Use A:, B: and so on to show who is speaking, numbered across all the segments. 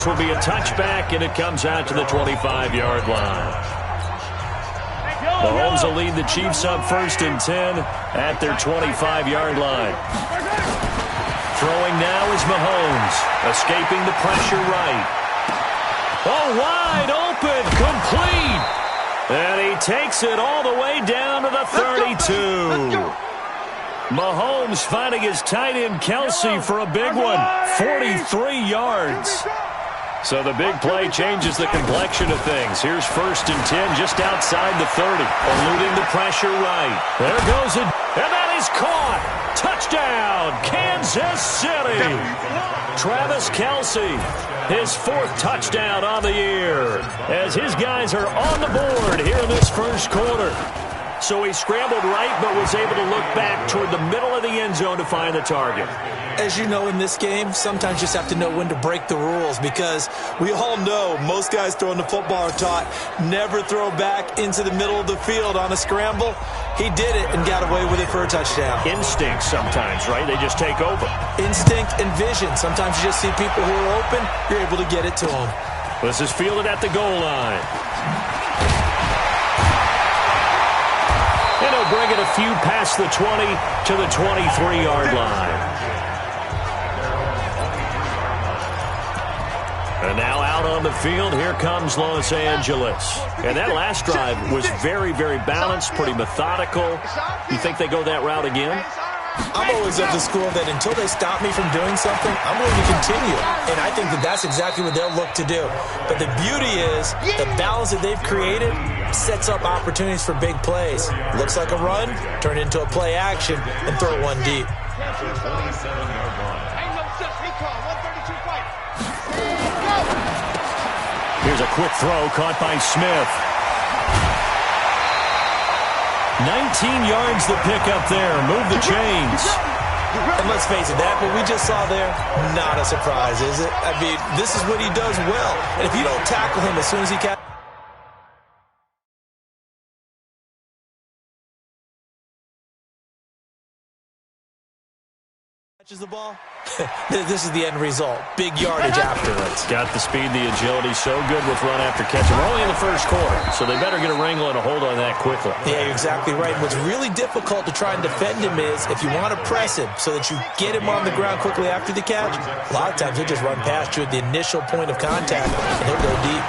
A: Will be a touchback, and it comes out to the 25-yard line. Mahomes will lead the Chiefs up 1st and 10 at their 25-yard line. Throwing now is Mahomes, escaping the pressure right. Oh, wide open, complete. And he takes it all the way down to the 32. Mahomes finding his tight end Kelsey for a big one, 43 yards. So the big play changes the complexion of things. Here's 1st and 10 just outside the 30. Eluding the pressure right. There goes it. And that is caught. Touchdown, Kansas City. Travis Kelsey, his 4th touchdown on the year, as his guys are on the board here in this first quarter. So he scrambled right, but was able to look back toward the middle of the end zone to find the target.
B: As you know, in this game, sometimes you just have to know when to break the rules, because we all know most guys throwing the football are taught never throw back into the middle of the field on a scramble. He did it and got away with it for a touchdown.
A: Instinct sometimes, right? They just take over.
B: Instinct and vision. Sometimes you just see people who are open, you're able to get it to them.
A: This is fielded at the goal line. And he'll bring it a few past the 20 to the 23-yard line. And now out on the field, here comes Los Angeles. And that last drive was very, very balanced, pretty methodical. You think they go that route again?
B: I'm always of the school that until they stop me from doing something, I'm going to continue. And I think that that's exactly what they'll look to do. But the beauty is the balance that they've created sets up opportunities for big plays. Looks like a run, turn it into a play action, and throw one deep.
A: Here's a quick throw caught by Smith. 19 yards the pickup there. Move the chains.
B: And let's face it, that what we just saw there, not a surprise, is it? I mean, this is what he does well. And if you don't tackle him as soon as he catches the ball, this is the end result. Big yardage afterwards.
A: Got the speed, the agility, so good with run after catch. We're only in the first quarter, so they better get a wrangle and a hold on that quickly.
B: Yeah, you're exactly right. What's really difficult to try and defend him is if you want to press him so that you get him on the ground quickly after the catch, a lot of times he'll just run past you at the initial point of contact, and he'll go deep.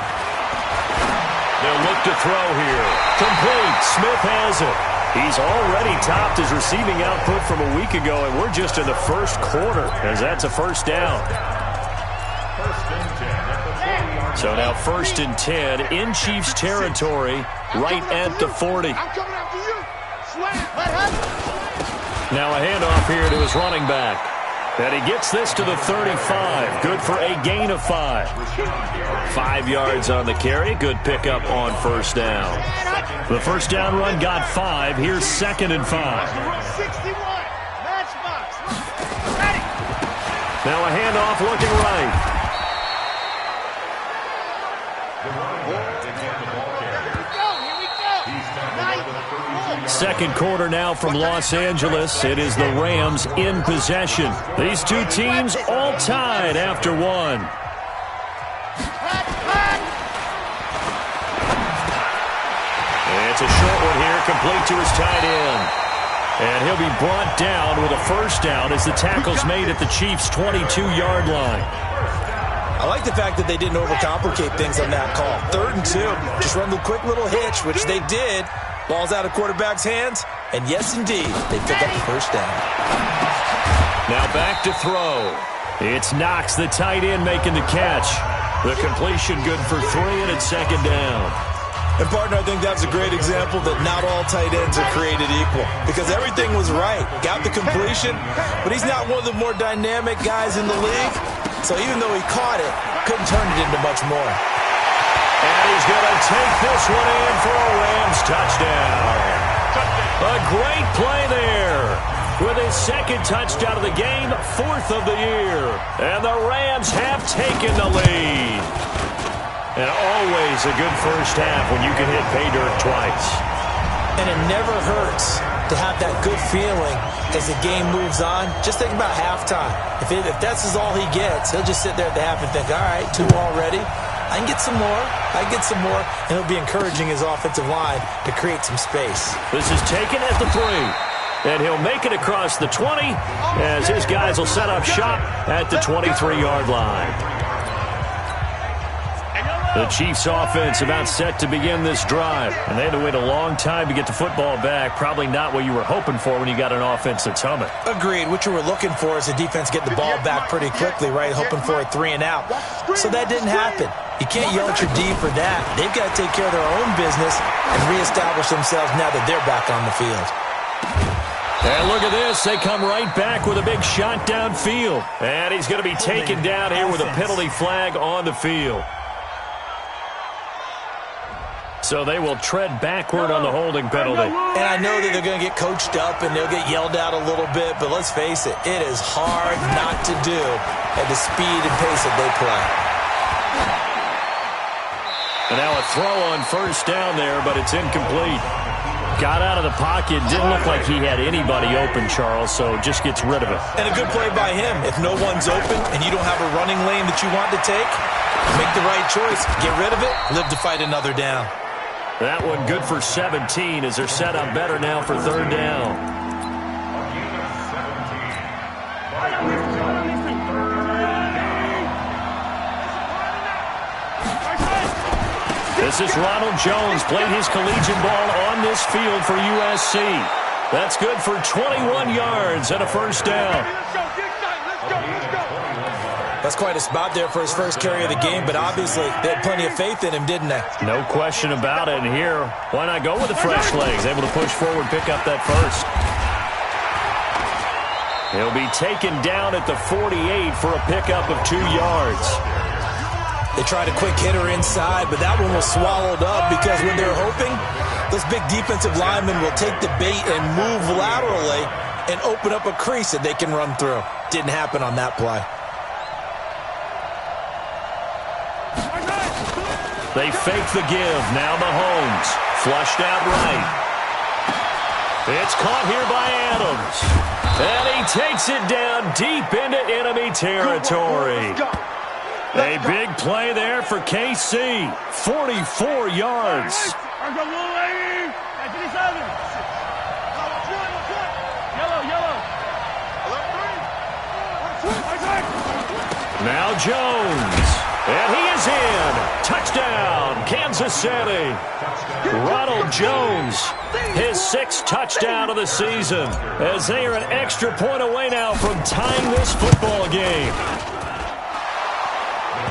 A: They'll look to throw here. Complete. Smith has it. He's already topped his receiving output from a week ago, and we're just in the first quarter, as that's a first down. So now 1st and 10 in Chiefs territory, right at the 40. Now a handoff here to his running back. And he gets this to the 35. Good for a gain of 5. 5 yards on the carry. Good pickup on first down. The first down run got 5. Here's 2nd and 5. Now a handoff looking right. Second quarter now from Los Angeles. It is the Rams in possession. These two teams all tied after one. It's a short one here, complete to his tight end. And he'll be brought down with a first down as the tackle's made at the Chiefs' 22-yard line.
B: I like the fact that they didn't overcomplicate things on that call. 3rd and 2. Just run the quick little hitch, which they did. Ball's out of quarterback's hands. And yes, indeed, they pick up the first down.
A: Now back to throw. It's Knox, the tight end, making the catch. The completion good for 3, and it's 2nd down.
B: And, partner, I think that's a great example that not all tight ends are created equal, because everything was right. Got the completion, but he's not one of the more dynamic guys in the league. So even though he caught it, couldn't turn it into much more.
A: And he's going to take this one in for a Rams touchdown. A great play there with his 2nd touchdown of the game, 4th of the year. And the Rams have taken the lead. And always a good first half when you can hit pay dirt twice.
B: And it never hurts to have that good feeling as the game moves on. Just think about halftime. If that's all he gets, he'll just sit there at the half and think, all right, 2 already. I can get some more. I can get some more. And he'll be encouraging his offensive line to create some space.
A: This is taken at the 3. And he'll make it across the 20 as his guys will set up shop at the 23-yard line. The Chiefs' offense about set to begin this drive. And they had to wait a long time to get the football back. Probably not what you were hoping for when you got an offense that's humming.
B: Agreed. What you were looking for is the defense get the ball back pretty quickly, right? Hoping for a 3 and out. So that didn't happen. You can't yell at your D for that. They've got to take care of their own business and reestablish themselves now that they're back on the field.
A: And look at this. They come right back with a big shot downfield. And he's going to be taken down here with a penalty flag on the field. So they will tread backward on the holding penalty.
B: And I know that they're going to get coached up and they'll get yelled at a little bit, but let's face it, it is hard not to do at the speed and pace that they play.
A: And now a throw on first down there, but it's incomplete. Got out of the pocket. Didn't look like he had anybody open, Charles, so just gets rid of it.
B: And a good play by him. If no one's open and you don't have a running lane that you want to take, make the right choice. Get rid of it, live to fight another down.
A: That one good for 17 as they're set up better now for third down. This is Ronald Jones. Played his collegiate ball on this field for USC. That's good for 21 yards and a first down.
B: That's quite a spot there for his first carry of the game, but obviously they had plenty of faith in him, didn't they?
A: No question about it. And here, why not go with the fresh legs? Able to push forward, pick up that first. He'll be taken down at the 48 for a pickup of 2 yards.
B: They tried a quick hitter inside, but that one was swallowed up because when they're hoping, those big defensive linemen will take the bait and move laterally and open up a crease that they can run through. Didn't happen on that play.
A: They fake the give. Now Mahomes. Flushed out right. It's caught here by Adams. And he takes it down deep into enemy territory. A big play there for KC. 44 yards. Now Jones. And he is in. Touchdown, Kansas City. Ronald Jones, his 6th touchdown of the season, as they are an extra point away now from tying this football game.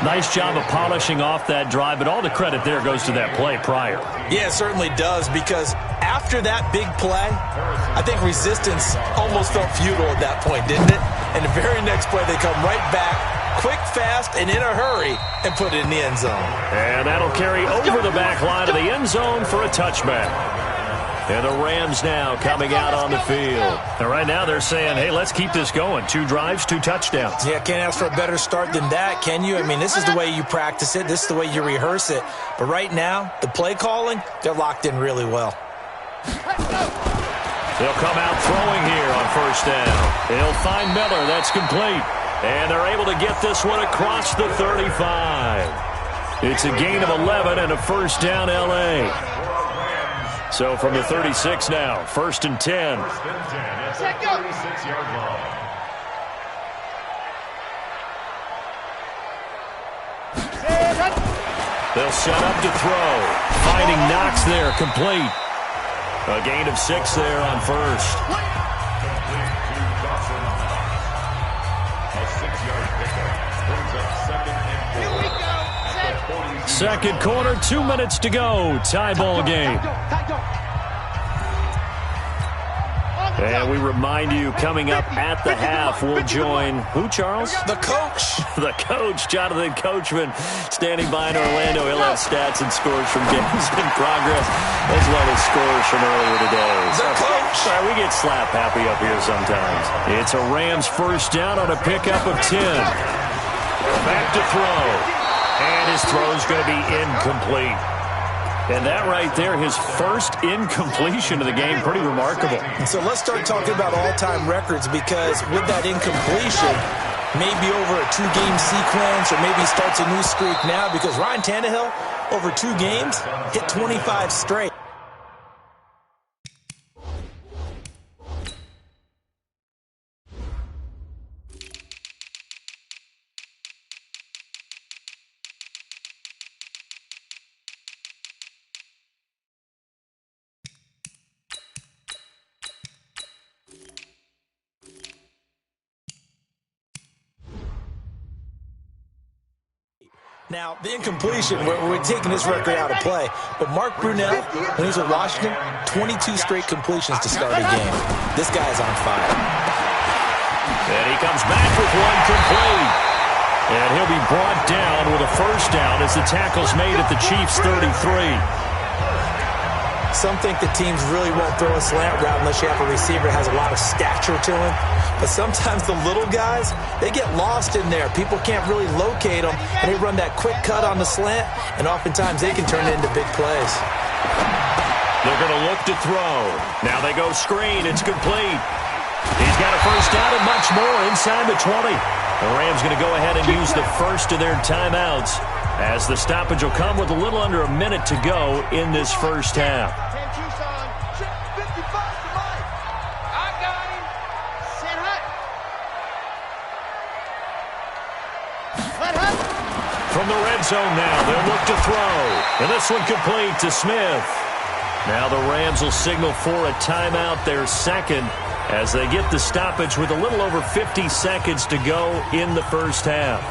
A: Nice job of polishing off that drive, but all the credit there goes to that play prior.
B: Yeah, it certainly does, because after that big play, I think resistance almost felt futile at that point, didn't it? And the very next play, they come right back, quick, fast, and in a hurry, and put it in the end zone.
A: And that'll carry over the back line of the end zone for a touchback. And the Rams now coming out on the field. And right now they're saying, hey, let's keep this going. 2 drives, 2 touchdowns.
B: Yeah, can't ask for a better start than that, can you? I mean, this is the way you practice it. This is the way you rehearse it. But right now, the play calling, they're locked in really well.
A: They'll come out throwing here on first down. They'll find Miller. That's complete. And they're able to get this one across the 35. It's a gain of 11 and a first down L.A. So from the 36 now, 1st and 10. They'll set up to throw. Finding Knox there, complete. A gain of 6 there on first. Second quarter, 2 minutes to go. Tie ball game. And we remind you, coming up at the half, we'll join who, Charles?
B: The coach.
A: The coach, Jonathan Coachman, standing by in Orlando. He'll have stats and scores from games in progress, as well as scores from earlier today.
B: The coach.
A: Sorry, we get slap happy up here sometimes. It's a Rams first down on a pickup of 10. Back to throw. And his throw's going to be incomplete. And that right there, his first incompletion of the game, pretty remarkable.
B: And so let's start talking about all-time records, because with that incompletion, maybe over a 2-game sequence, or maybe starts a new streak now, because Ryan Tannehill, over 2 games, hit 25 straight. Now, the incompletion, we're taking this record out of play, but Mark Brunell, when he was at Washington, 22 straight completions to start a game. This guy is on fire.
A: And he comes back with one complete. And he'll be brought down with a first down as the tackle's made at the Chiefs' 33.
B: Some think the teams really won't throw a slant route unless you have a receiver that has a lot of stature to him. But sometimes the little guys, they get lost in there. People can't really locate them, and they run that quick cut on the slant, and oftentimes they can turn it into big plays.
A: They're going to look to throw. Now they go screen. It's complete. He's got a first down and much more inside the 20. The Rams going to go ahead and use the first of their timeouts, as the stoppage will come with a little under a minute to go in this first half. From the red zone now, they'll look to throw. And this one complete to Smith. Now the Rams will signal for a timeout, their second, as they get the stoppage with a little over 50 seconds to go in the first half.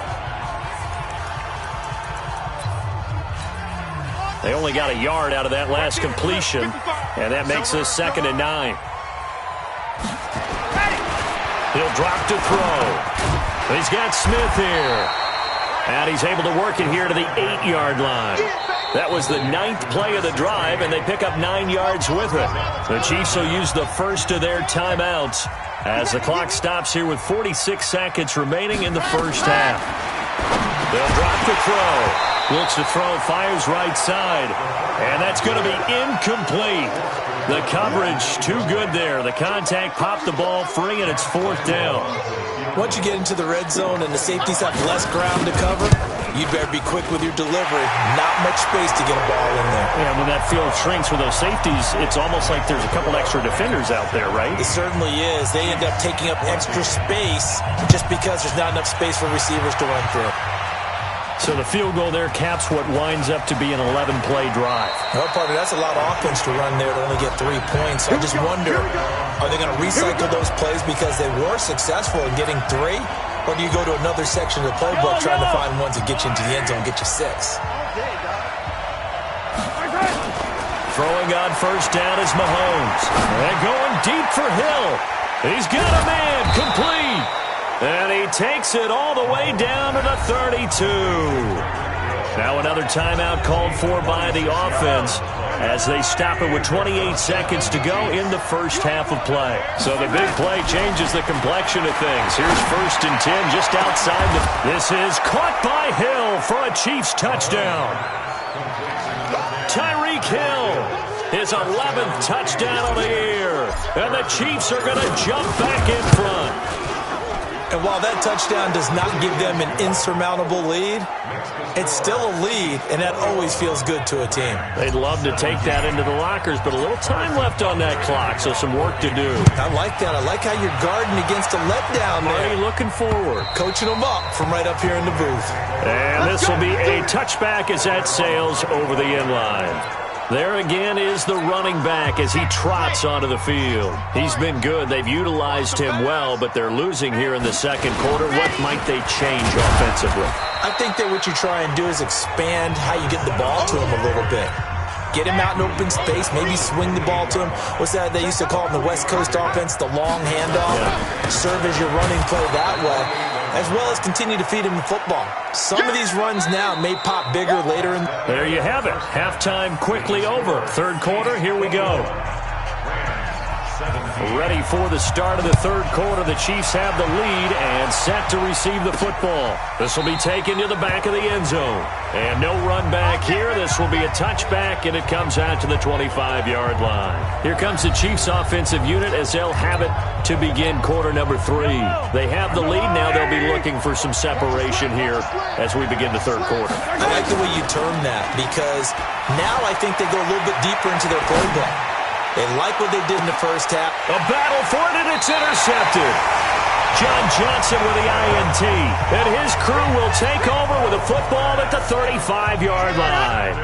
A: They only got a yard out of that last completion, and that makes us 2nd and 9. He'll drop to throw. He's got Smith here. And he's able to work it here to the 8-yard line. That was the 9th play of the drive, and they pick up 9 yards with it. The Chiefs will use the first of their timeouts as the clock stops here with 46 seconds remaining in the first half. They'll drop to throw. Looks to throw, fires right side. And that's going to be incomplete. The coverage too good there. The contact popped the ball free, and it's 4th down.
B: Once you get into the red zone and the safeties have less ground to cover, you'd better be quick with your delivery. Not much space to get a ball in there.
A: Yeah, when that field shrinks with those safeties, it's almost like there's a couple extra defenders out there, right?
B: It certainly is. They end up taking up extra space just because there's not enough space for receivers to run through.
A: So the field goal there caps what winds up to be an 11-play drive.
B: Well, partner, that's a lot of offense to run there to only get 3 points. So I just wonder, are they going to recycle those plays because they were successful in getting 3? Or do you go to another section of the playbook trying to find ones that get you into the end zone and get you 6?
A: Throwing on first down is Mahomes. And going deep for Hill. He's got a man, complete. And he takes it all the way down to the 32. Now another timeout called for by the offense as they stop it with 28 seconds to go in the first half of play. So the big play changes the complexion of things. Here's 1st and 10 just outside the... This is caught by Hill for a Chiefs touchdown. Tyreek Hill, his 11th touchdown of the year. And the Chiefs are going to jump back in front.
B: And while that touchdown does not give them an insurmountable lead, it's still a lead, and that always feels good to a team.
A: They'd love to take that into the lockers, but a little time left on that clock, so some work to do.
B: I like that. I like how you're guarding against a letdown there.
A: Already looking forward.
B: Coaching them up from right up here in the booth.
A: And this will be a touchback as that sails over the end line. There again is the running back as he trots onto the field. He's been good. They've utilized him well, but they're losing here in the second quarter. What might they change offensively?
B: I think that what you try and do is expand how you get the ball to him a little bit. Get him out in open space, maybe swing the ball to him. What's that they used to call it in the West Coast offense, the long handoff? Yeah. Serve as your running play that way, as well as continue to feed him the football. Some of these runs now may pop bigger later in.
A: There you have it. Halftime quickly over. Third quarter, here we go. Ready for the start of the third quarter. The Chiefs have the lead and set to receive the football. This will be taken to the back of the end zone. And no run back here. This will be a touchback, and it comes out to the 25-yard line. Here comes the Chiefs offensive unit as they'll have it to begin quarter number 3. They have the lead. Now they'll be looking for some separation here as we begin the third quarter.
B: I like the way you term that because now I think they go a little bit deeper into their playbook. They like what they did in the first half.
A: A battle for it, and it's intercepted. John Johnson with the INT. And his crew will take over with a football at the 35-yard line.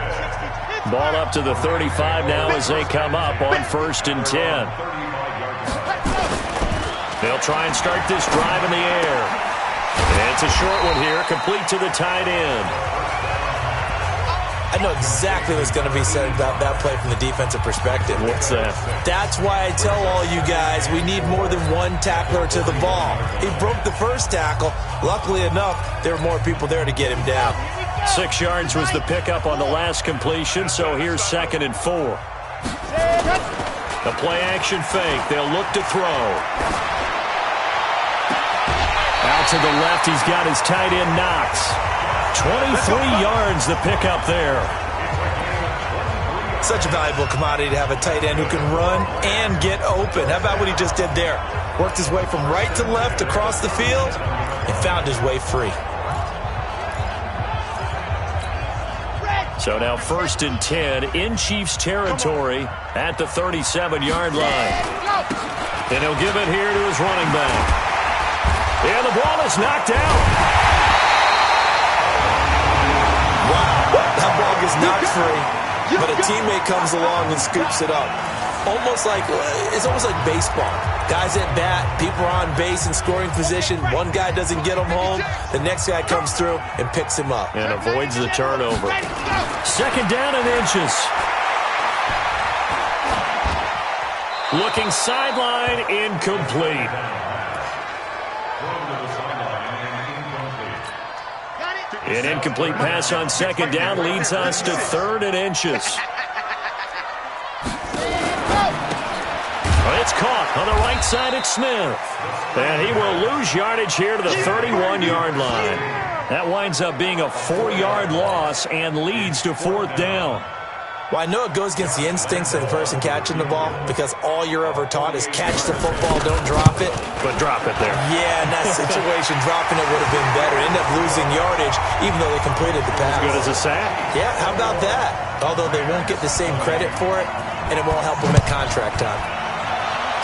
A: Ball up to the 35 now as they come up on 1st and 10. They'll try and start this drive in the air. And it's a short one here, complete to the tight end.
B: I know exactly what's going to be said about that play from the defensive perspective.
A: What's that?
B: That's why I tell all you guys we need more than one tackler to the ball. He broke the first tackle. Luckily enough, there were more people there to get him down.
A: 6 yards was the pickup on the last completion, so here's 2nd and 4. The play-action fake. They'll look to throw. Out to the left, he's got his tight end Knox. 23 yards the pickup there.
B: Such a valuable commodity to have a tight end who can run and get open. How about what he just did there? Worked his way from right to left across the field and found his way free.
A: So now 1st and 10 in Chiefs territory at the 37-yard line. And he'll give it here to his running back. And the ball is knocked out.
B: That ball gets knocked free, but a teammate comes along and scoops it up. It's almost like baseball. Guys at bat, people are on base in scoring position. One guy doesn't get him home. The next guy comes through and picks him up.
A: And avoids the turnover. 2nd down and inches. Looking sideline, incomplete. An incomplete pass on 2nd down leads us to 3rd and inches. It's caught on the right side at Smith. And he will lose yardage here to the 31-yard line. That winds up being a 4-yard loss and leads to 4th down.
B: Well, I know it goes against the instincts of the person catching the ball because all you're ever taught is catch the football, don't drop it.
A: But drop it there.
B: Yeah, in that situation, dropping it would have been better. End up losing yardage even though they completed the pass.
A: As good as a sack.
B: Yeah, how about that? Although they won't get the same credit for it, and it won't help them at contract time.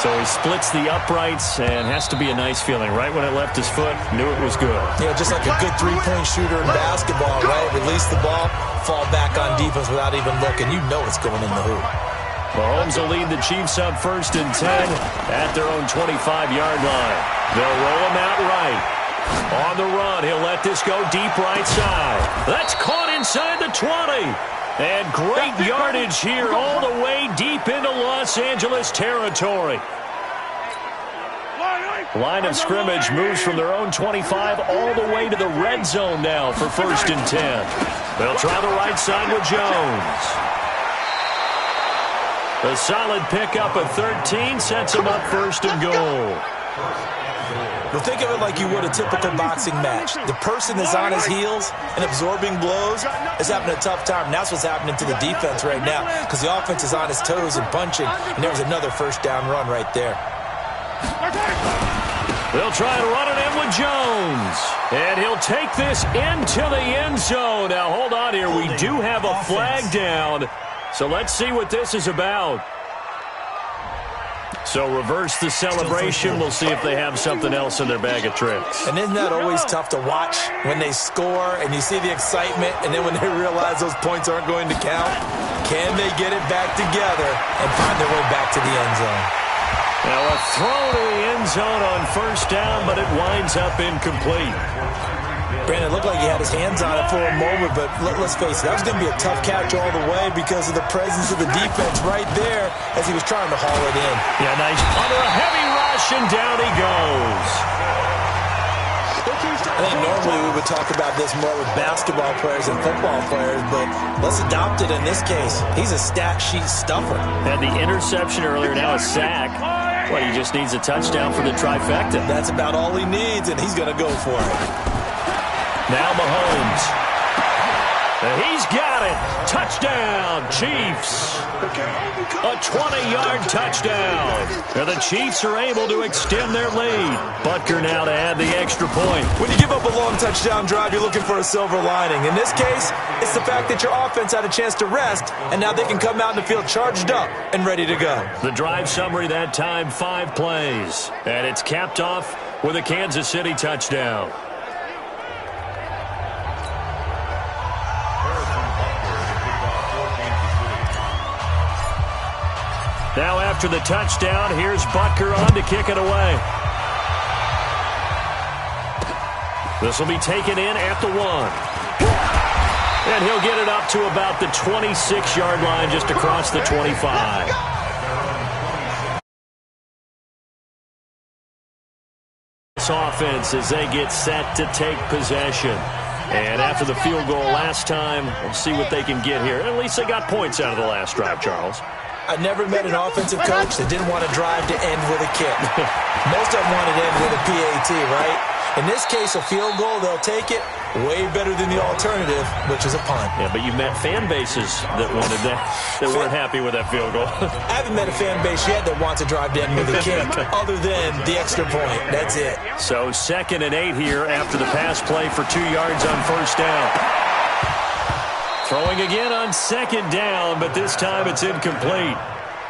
A: So he splits the uprights and has to be a nice feeling. Right when it left his foot, knew it was good.
B: Yeah, just like a good three-point shooter in basketball, right? Release the ball, fall back on defense without even looking. You know it's going in the hoop.
A: Mahomes will lead the Chiefs up 1st and 10 at their own 25-yard line. They'll roll him out right. On the run, he'll let this go deep right side. That's caught inside the 20. And great yardage here all the way deep into Los Angeles territory. Line of scrimmage moves from their own 25 all the way to the red zone now for 1st and 10. They'll try the right side with Jones. A solid pickup of 13 sets him up 1st and goal.
B: Well, think of it like you would a typical boxing match. The person is on his heels and absorbing blows is having a tough time. And that's what's happening to the defense right now because the offense is on his toes and punching. And there was another 1st down run right there.
A: They'll try to run it in with Jones. And he'll take this into the end zone. Now, hold on here. We do have a flag down. So let's see what this is about. So reverse the celebration. We'll see if they have something else in their bag of tricks.
B: And isn't that always tough to watch when they score and you see the excitement and then when they realize those points aren't going to count? Can they get it back together and find their way back to the end zone?
A: Now a throw to the end zone on 1st down, but it winds up incomplete.
B: Brandon, it looked like he had his hands on it for a moment, but let's face it, that was going to be a tough catch all the way because of the presence of the defense right there as he was trying to haul it in.
A: Yeah, nice under a heavy rush, and down he goes.
B: I think normally we would talk about this more with basketball players and football players, but let's adopt it in this case. He's a stat sheet stuffer.
A: Had the interception earlier, now a sack. Well, he just needs a touchdown for the trifecta.
B: That's about all he needs, and he's going to go for it.
A: Now Mahomes. He's got it. Touchdown, Chiefs. A 20-yard touchdown. And the Chiefs are able to extend their lead. Butker now to add the extra point.
B: When you give up a long touchdown drive, you're looking for a silver lining. In this case, it's the fact that your offense had a chance to rest, and now they can come out in the field charged up and ready to go.
A: The drive summary that time, 5 plays. And it's capped off with a Kansas City touchdown. Now after the touchdown, here's Butker on to kick it away. This will be taken in at the 1. And he'll get it up to about the 26-yard line just across the 25. This offense as they get set to take possession. And after the field goal last time, we'll see what they can get here. At least they got points out of the last drive, Charles.
B: I never met an offensive coach that didn't want to drive to end with a kick. Most of them wanted to end with a PAT, right? In this case, a field goal, they'll take it. Way better than the alternative, which is a punt.
A: Yeah, but you met fan bases that wanted that, that weren't happy with that field goal.
B: I haven't met a fan base yet that wants to drive to end with a kick, other than the extra point. That's it.
A: So 2nd and 8 here after the pass play for 2 yards on first down. Throwing again on 2nd down, but this time it's incomplete.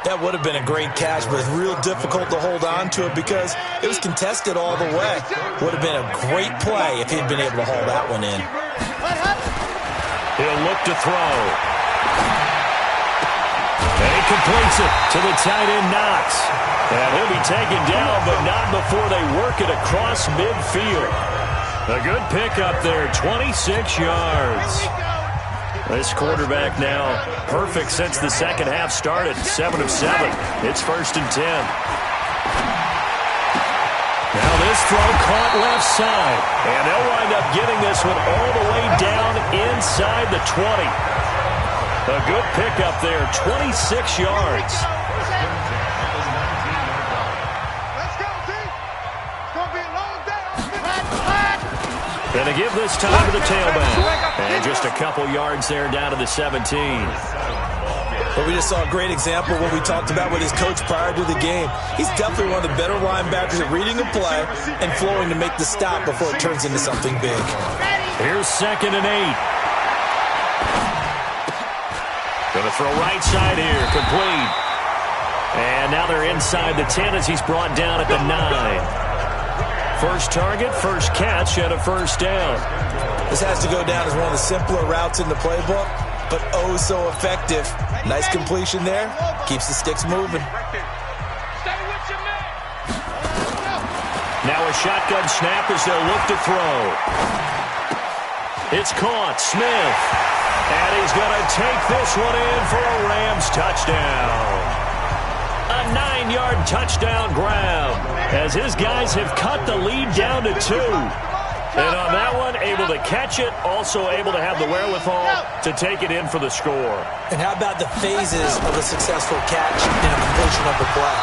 B: That would have been a great catch, but it's real difficult to hold on to it because it was contested all the way. Would have been a great play if he'd been able to haul that one in.
A: He'll look to throw. And he completes it to the tight end, Knox. And he'll be taken down, but not before they work it across midfield. A good pickup there, 26 yards. This quarterback now perfect since the second half started. 7 of 7. It's 1st and 10. Now this throw caught left side. And they'll wind up getting this one all the way down inside the 20. A good pickup there, 26 yards. And to give this time to the tailback. And just a couple yards there down to the 17.
B: But we just saw a great example of what we talked about with his coach prior to the game. He's definitely one of the better linebackers at reading a play and flowing to make the stop before it turns into something big.
A: Here's 2nd and 8. Going to throw right side here, complete. And now they're inside the 10 as he's brought down at the 9. First target, first catch, and a first down.
B: This has to go down as one of the simpler routes in the playbook, but oh so effective. Nice completion there. Keeps the sticks moving.
A: Now a shotgun snap as they'll look to throw. It's caught. Smith. And he's going to take this one in for a Rams touchdown. A 9-yard touchdown grab as his guys have cut the lead down to 2. And on that one, able to catch it, also able to have the wherewithal to take it in for the score.
B: And how about the phases of a successful catch and a completion of the play?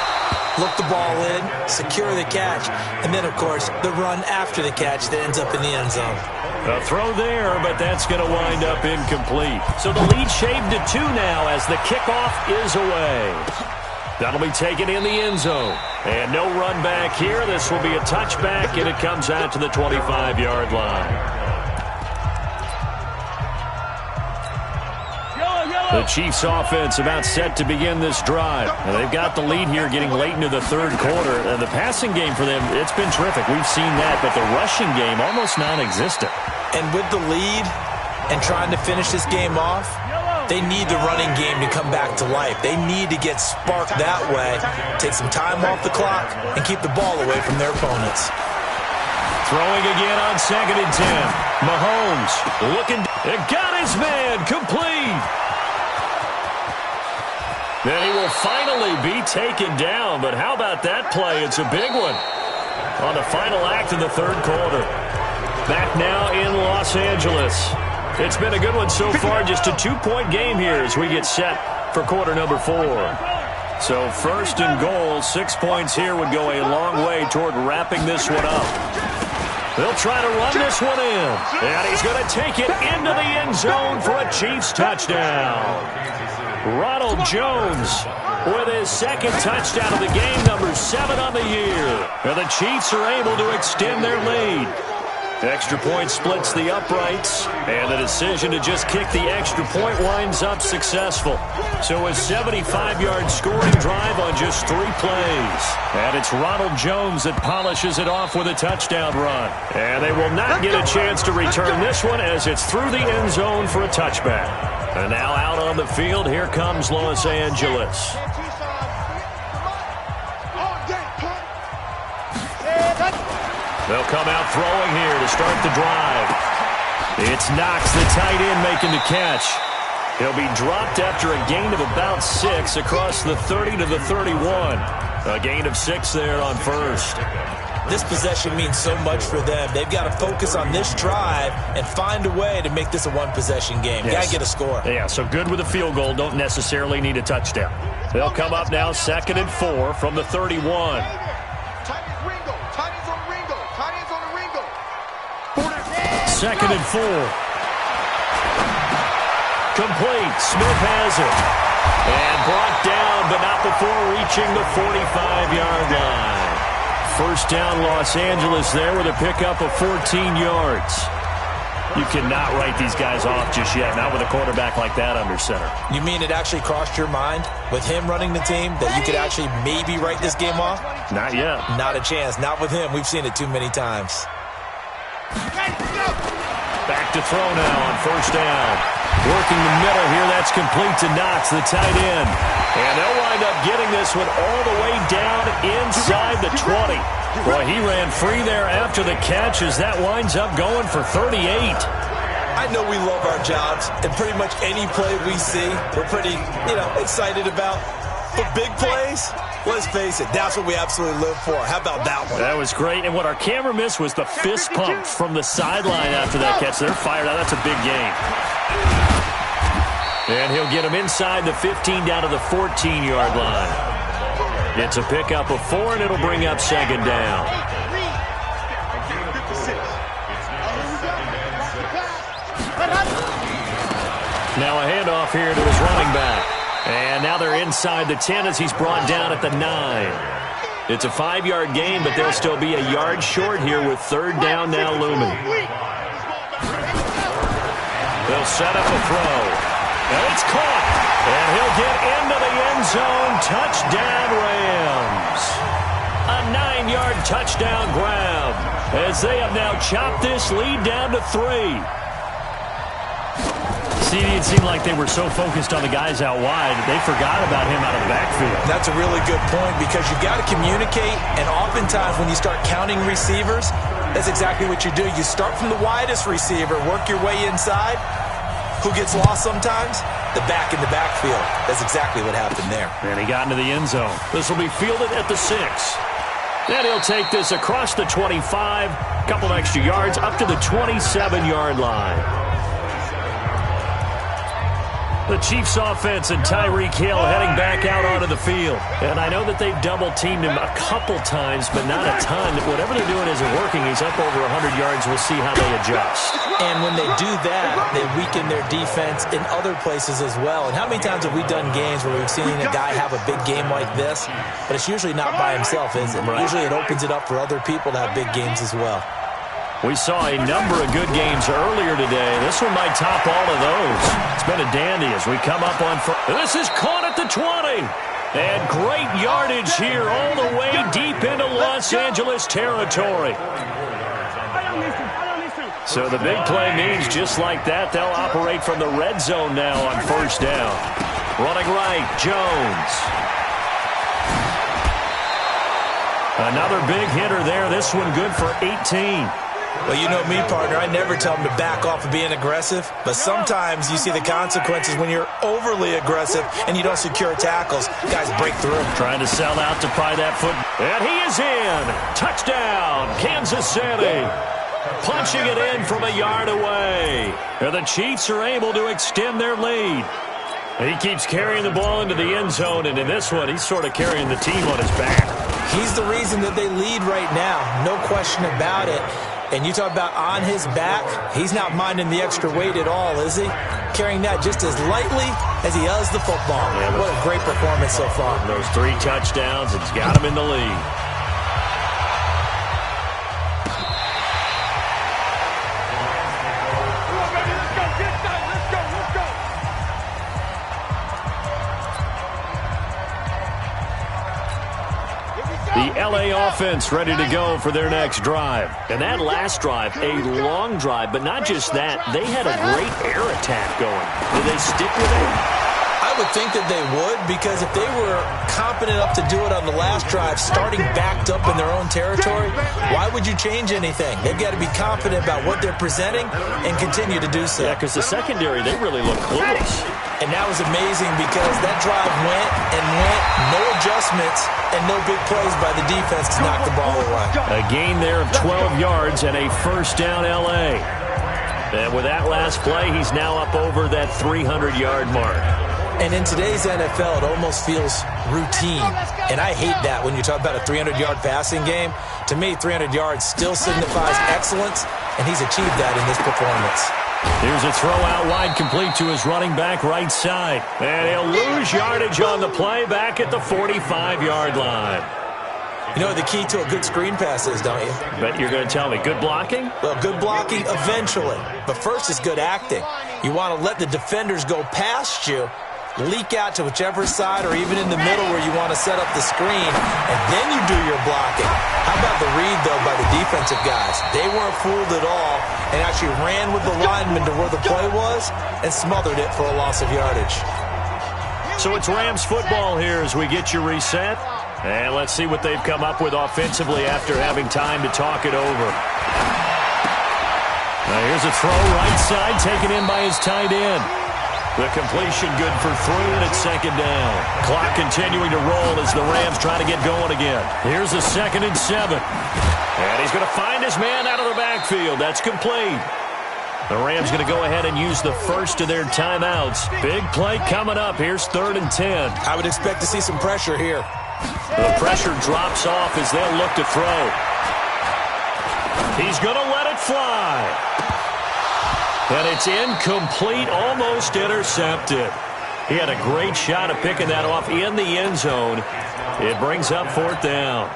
B: Look the ball in, secure the catch, and then, of course, the run after the catch that ends up in the end zone.
A: A throw there, but that's going to wind up incomplete. So the lead shaved to 2 now as the kickoff is away. That'll be taken in the end zone. And no run back here. This will be a touchback, and it comes out to the 25-yard line. The Chiefs offense about set to begin this drive. And they've got the lead here getting late into the third quarter. And the passing game for them, it's been terrific. We've seen that, but the rushing game almost non-existent.
B: And with the lead and trying to finish this game off, they need the running game to come back to life. They need to get sparked that way, take some time off the clock, and keep the ball away from their opponents.
A: Throwing again on 2nd and 10. Mahomes looking. It got his man complete. Then he will finally be taken down. But how about that play? It's a big one on the final act of the third quarter. Back now in Los Angeles. It's been a good one so far. Just a 2-point game here as we get set for quarter number 4. So first and goal, 6 points here would go a long way toward wrapping this one up. They'll try to run this one in. And he's going to take it into the end zone for a Chiefs touchdown. Ronald Jones with his second touchdown of the game, number 7 on the year. And the Chiefs are able to extend their lead. Extra point splits the uprights, and the decision to just kick the extra point winds up successful. So a 75-yard scoring drive on just 3 plays. And it's Ronald Jones that polishes it off with a touchdown run. And they will not get a chance to return this one as it's through the end zone for a touchback. And now out on the field, here comes Los Angeles. They'll come out throwing here to start the drive. It's Knox, the tight end, making the catch. He'll be dropped after a gain of about 6 across the 30 to the 31. A gain of 6 there on first.
B: This possession means so much for them. They've got to focus on this drive and find a way to make this a one-possession game.
A: Yes.
B: Got to get a score.
A: Yeah, so good with a field goal. Don't necessarily need a touchdown. They'll come up now 2nd and 4 from the 31. Second and 4. Complete. Smith has it. And brought down, but not before reaching the 45-yard line. First down, Los Angeles there with a pickup of 14 yards. You cannot write these guys off just yet, not with a quarterback like that under center.
B: You mean it actually crossed your mind with him running the team that you could actually maybe write this game off?
A: Not yet.
B: Not a chance. Not with him. We've seen it too many times.
A: Back to throw now on first down. Working the middle here. That's complete to Knox, the tight end. And they'll wind up getting this one all the way down inside the 20. Boy, he ran free there after the catch as that winds up going for 38.
B: I know we love our jobs, and pretty much any play we see, we're pretty, excited about. But big plays, let's face it, that's what we absolutely live for. How about that one?
A: That was great. And what our camera missed was the fist pump from the sideline after that catch. They're fired out. That's a big gain. And he'll get him inside the 15 down to the 14-yard line. It's a pickup of 4, and it'll bring up 2nd down. Now a handoff here to his running back. And now they're inside the 10 as he's brought down at the 9. It's a 5-yard gain, but they'll still be a yard short here with 3rd down now looming. They'll set up a throw. And it's caught. And he'll get into the end zone. Touchdown, Rams. A 9-yard touchdown grab as they have now chopped this lead down to 3. See, it seemed like they were so focused on the guys out wide, they forgot about him out of the backfield.
B: That's a really good point because you've got to communicate, and oftentimes when you start counting receivers, that's exactly what you do. You start from the widest receiver, work your way inside. Who gets lost sometimes? The back in the backfield. That's exactly what happened there.
A: And he got into the end zone. This will be fielded at the 6. Then he'll take this across the 25, a couple of extra yards, up to the 27-yard line. The Chiefs offense and Tyreek Hill heading back out onto the field. And I know that they've double-teamed him a couple times, but not a ton. Whatever they're doing isn't working. He's up over 100 yards. We'll see how they adjust.
B: And when they do that, they weaken their defense in other places as well. And how many times have we done games where we've seen a guy have a big game like this? But it's usually not by himself, is it?
A: Right.
B: Usually it opens it up for other people to have big games as well.
A: We saw a number of good games earlier today. This one might top all of those. It's been a dandy as we come up on first. This is caught at the 20. And great yardage here all the way deep into Los Angeles territory. So the big play means just like that, they'll operate from the red zone now on first down. Running right, Jones. Another big hitter there. This one good for 18.
B: Well, you know me, partner. I never tell them to back off of being aggressive. But sometimes you see the consequences when you're overly aggressive and you don't secure tackles. Guys break through.
A: Trying to sell out to pry that foot. And he is in. Touchdown, Kansas City. Punching it in from a yard away. And the Chiefs are able to extend their lead. He keeps carrying the ball into the end zone, and in this one, he's sort of carrying the team on his back.
B: He's the reason that they lead right now, no question about it. And you talk about on his back, he's not minding the extra weight at all, is he? Carrying that just as lightly as he does the football. Yeah, what a great performance so far.
A: Those 3 touchdowns, it's got him in the lead. The LA offense ready to go for their next drive. And that last drive, a long drive, but not just that. They had a great air attack going. Did they stick with it?
B: I would think that they would, because if they were competent enough to do it on the last drive, starting backed up in their own territory, why would you change anything? They've got to be confident about what they're presenting and continue to do so.
A: Yeah, because the secondary, they really look clueless.
B: And that was amazing because that drive went and went, no adjustments, and no big plays by the defense to knock the ball away.
A: A gain there of 12 yards and a first down L.A. And with that last play, he's now up over that 300-yard mark.
B: And in today's NFL, it almost feels routine. And I hate that when you talk about a 300-yard passing game. To me, 300 yards still signifies excellence, and he's achieved that in this performance.
A: Here's a throw out wide, complete to his running back right side. And he'll lose yardage on the play back at the 45-yard line.
B: You know what the key to a good screen pass is, don't you?
A: Bet you're going to tell me. Good blocking?
B: Well, good blocking eventually. But first is good acting. You want to let the defenders go past you, leak out to whichever side or even in the middle where you want to set up the screen, and then you do your blocking. How about the read, though, by the defensive guys? They weren't fooled at all and actually ran with the lineman to where the play was and smothered it for a loss of yardage.
A: So it's Rams football here as we get you reset. And let's see what they've come up with offensively after having time to talk it over. Now here's a throw right side taken in by his tight end. The completion good for 3, and it's second down. Clock continuing to roll as the Rams try to get going again. Here's a 2nd and 7. And he's going to find his man out of the backfield. That's complete. The Rams going to go ahead and use the first of their timeouts. Big play coming up. Here's 3rd and 10.
B: I would expect to see some pressure here.
A: The pressure drops off as they'll look to throw. He's going to let it fly. And it's incomplete, almost intercepted. He had a great shot at picking that off in the end zone. It brings up 4th down.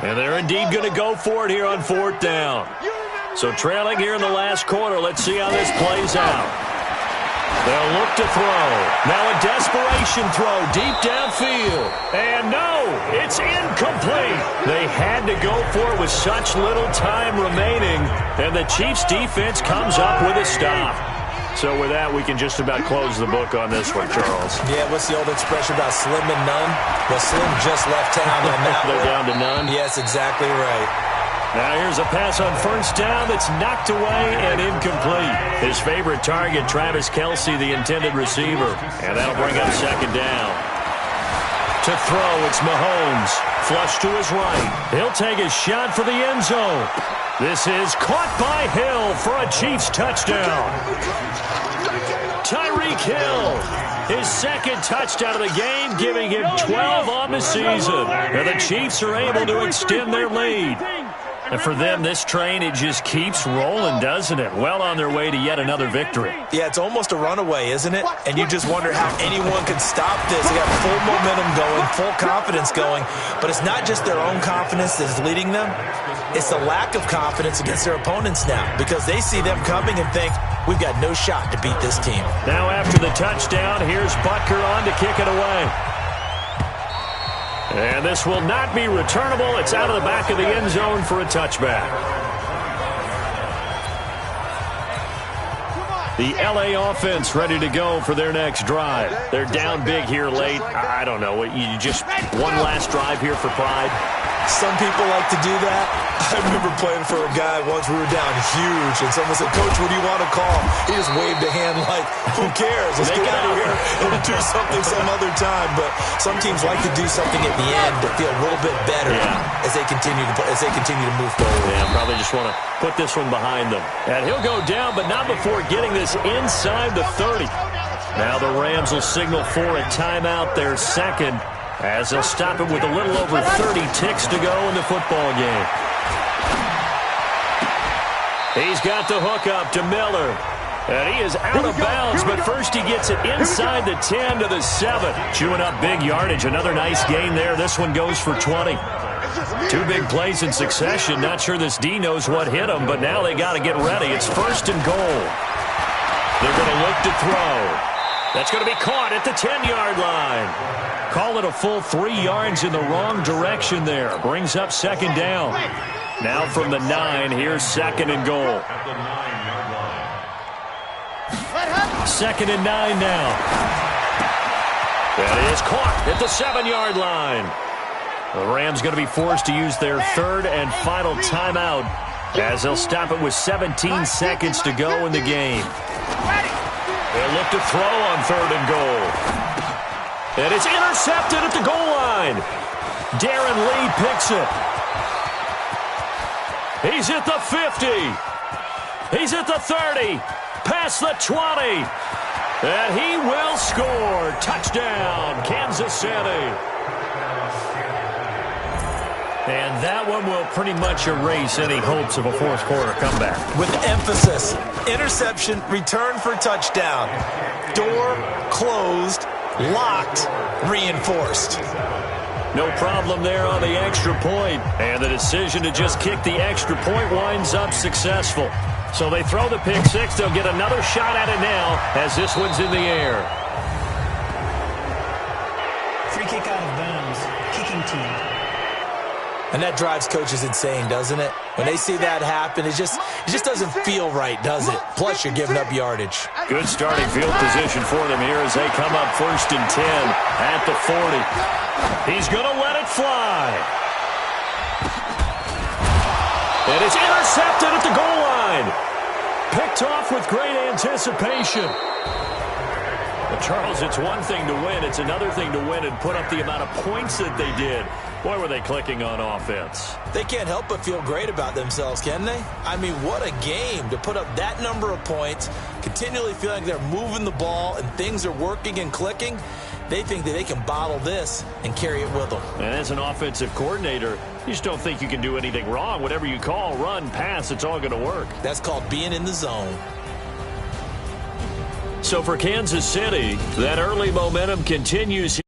A: And they're indeed going to go for it here on 4th down. So trailing here in the last quarter, let's see how this plays out. They'll look to throw. Now a desperation throw deep downfield. And no, it's incomplete. They had to go for it with such little time remaining. And the Chiefs defense comes up with a stop. So with that, we can just about close the book on this one, Charles.
B: Yeah, what's the old expression about slim and none? Well, Slim just left town on that
A: They're
B: one.
A: down to none?
B: Yes, exactly right.
A: Now here's a pass on first down that's knocked away and incomplete. His favorite target, Travis Kelce, the intended receiver. And that'll bring up 2nd down. To throw, it's Mahomes. Flush to his right. He'll take his shot for the end zone. This is caught by Hill for a Chiefs touchdown. Tyreek Hill, his 2nd touchdown of the game, giving him 12 on the season. And the Chiefs are able to extend their lead. And for them, this train, it just keeps rolling, doesn't it? Well on their way to yet another victory.
B: Yeah, it's almost a runaway, isn't it? And you just wonder how anyone could stop this. They got full momentum going, full confidence going. But it's not just their own confidence that's leading them. It's the lack of confidence against their opponents now, because they see them coming and think, we've got no shot to beat this team.
A: Now after the touchdown, here's Butker on to kick it away. And this will not be returnable. It's out of the back of the end zone for a touchback. The LA offense ready to go for their next drive. They're down big here late. I don't know. You just one last drive here for pride.
B: Some people like to do that. I remember playing for a guy once. We were down huge, and someone said, Coach, what do you want to call? He just waved a hand like, who cares? Let's get out of here and do something some other time. But some teams like to do something at the end to feel a little bit better as they continue to move forward.
A: Yeah, probably just want to put this one behind them. And he'll go down, but not before getting this inside the 30. Now the Rams will signal for a timeout, their second, as they'll stop it with a little over 30 ticks to go in the football game. He's got the hook up to Miller. And he is out of bounds, but first he gets it inside the 10 to the 7. Chewing up big yardage. Another nice gain there. This one goes for 20. Two big plays in succession. Not sure this D knows what hit him, but now they got to get ready. It's first and goal. They're going to look to throw. That's going to be caught at the 10-yard line. Call it a full 3 yards in the wrong direction there. Brings up second down. Now from the 9, here's second and goal. Second and 9 now. That is caught at the 7-yard line. The Rams going to be forced to use their third and final timeout as they'll stop it with 17 seconds to go in the game. They'll look to throw on third and goal. And it's intercepted at the goal line. Darren Lee picks it. He's at the 50. He's at the 30. Past the 20. And he will score. Touchdown, Kansas City. And that one will pretty much erase any hopes of a fourth quarter comeback.
B: With emphasis, interception, return for touchdown. Door closed, locked, reinforced.
A: No problem there on the extra point. And the decision to just kick the extra point winds up successful. So they throw the pick six. They'll get another shot at it now as this one's in the air.
C: Free kick out of bounds. Kicking team.
B: And that drives coaches insane, doesn't it? When they see that happen, it just doesn't feel right, does it? Plus, you're giving up yardage.
A: Good starting field position for them here as they come up first and 10 at the 40. He's going to let it fly. And it's intercepted at the goal line. Picked off with great anticipation. Well, Charles, it's one thing to win. It's another thing to win and put up the amount of points that they did. Boy, were they clicking on offense.
B: They can't help but feel great about themselves, can they? I mean, what a game to put up that number of points, continually feeling like they're moving the ball and things are working and clicking. They think that they can bottle this and carry it with them.
A: And as an offensive coordinator, you just don't think you can do anything wrong. Whatever you call, run, pass, it's all going to work.
B: That's called being in the zone.
A: So for Kansas City, that early momentum continues.